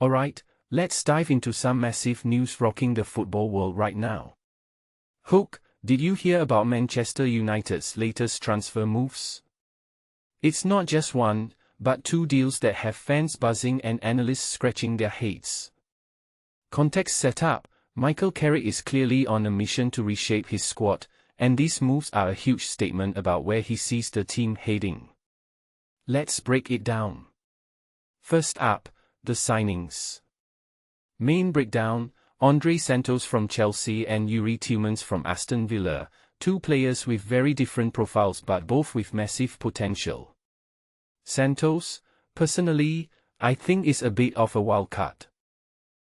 Alright, let's dive into some massive news rocking the football world right now. Hook, did you hear about Manchester United's latest transfer moves? It's not just one, but two deals that have fans buzzing and analysts scratching their heads. Context set up, Michael Carrick is clearly on a mission to reshape his squad, and these moves are a huge statement about where he sees the team heading. Let's break it down. First up, the signings. Main breakdown: Andrey Santos from Chelsea and Youri Tielemans from Aston Villa, two players with very different profiles but both with massive potential. Santos, personally, I think is a bit of a wild card.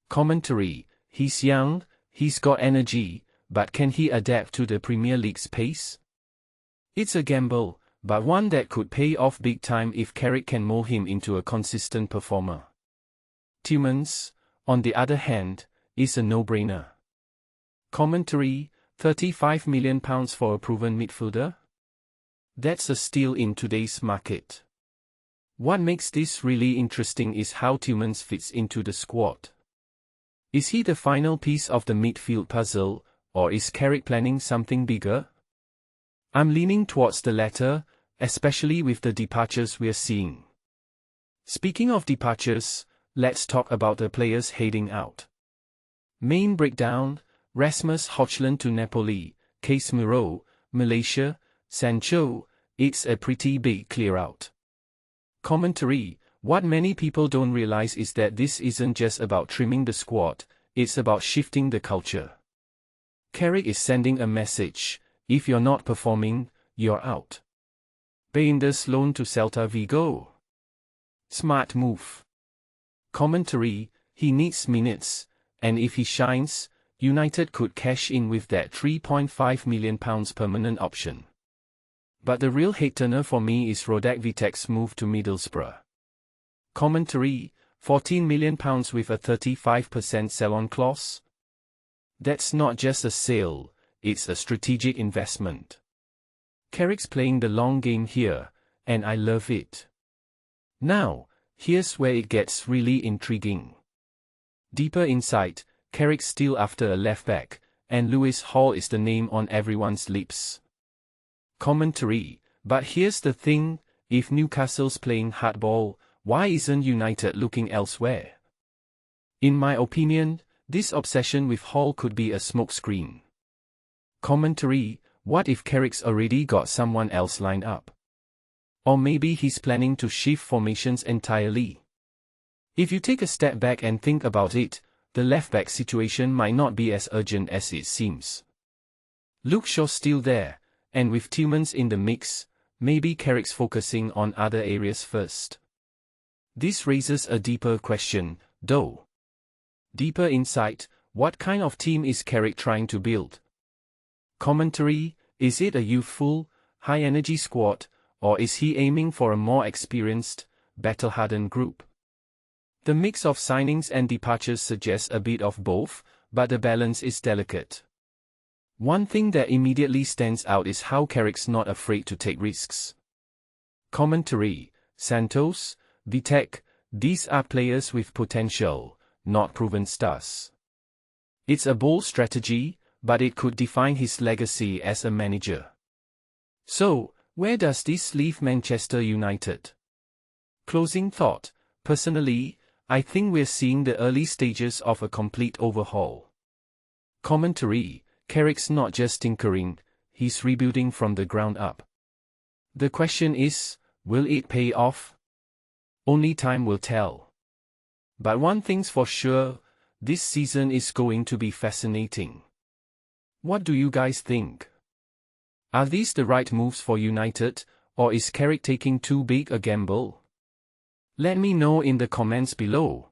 Commentary: he's young, he's got energy, but can he adapt to the Premier League's pace? It's a gamble, but one that could pay off big time if Carrick can mold him into a consistent performer. Tielemans, on the other hand, is a no-brainer. Commentary: £35 million for a proven midfielder? That's a steal in today's market. What makes this really interesting is how Tielemans fits into the squad. Is he the final piece of the midfield puzzle, or is Carrick planning something bigger? I'm leaning towards the latter, especially with the departures we're seeing. Speaking of departures, let's talk about the players heading out. Main breakdown: Rasmus Hojlund to Napoli, Casemiro, Malacia, Sancho. It's a pretty big clear-out. Commentary: what many people don't realize is that this isn't just about trimming the squad, it's about shifting the culture. Carrick is sending a message: if you're not performing, you're out. Bayindir's loan to Celta Vigo. Smart move. Commentary: he needs minutes, and if he shines, United could cash in with that £3.5 million permanent option. But the real head-turner for me is Radek Vitek's move to Middlesbrough. Commentary: £14 million with a 35% sell-on clause? That's not just a sale, it's a strategic investment. Carrick's playing the long game here, and I love it. Now, here's where it gets really intriguing. Deeper inside, Carrick's still after a left-back, and Lewis Hall is the name on everyone's lips. Commentary: but here's the thing, if Newcastle's playing hardball, why isn't United looking elsewhere? In my opinion, this obsession with Hall could be a smokescreen. Commentary: what if Carrick's already got someone else lined up? Or maybe he's planning to shift formations entirely. If you take a step back and think about it, the left-back situation might not be as urgent as it seems. Luke Shaw's still there, and with Tielemans in the mix, maybe Carrick's focusing on other areas first. This raises a deeper question, though. Deeper insight: what kind of team is Carrick trying to build? Commentary: is it a youthful, high-energy squad, or is he aiming for a more experienced, battle-hardened group? The mix of signings and departures suggests a bit of both, but the balance is delicate. One thing that immediately stands out is how Carrick's not afraid to take risks. Commentary: Santos, Vitek, these are players with potential, not proven stars. It's a bold strategy, but it could define his legacy as a manager. So, where does this leave Manchester United? Closing thought: personally, I think we're seeing the early stages of a complete overhaul. Commentary: Carrick's not just tinkering, he's rebuilding from the ground up. The question is, will it pay off? Only time will tell. But one thing's for sure, this season is going to be fascinating. What do you guys think? Are these the right moves for United, or is Carrick taking too big a gamble? Let me know in the comments below.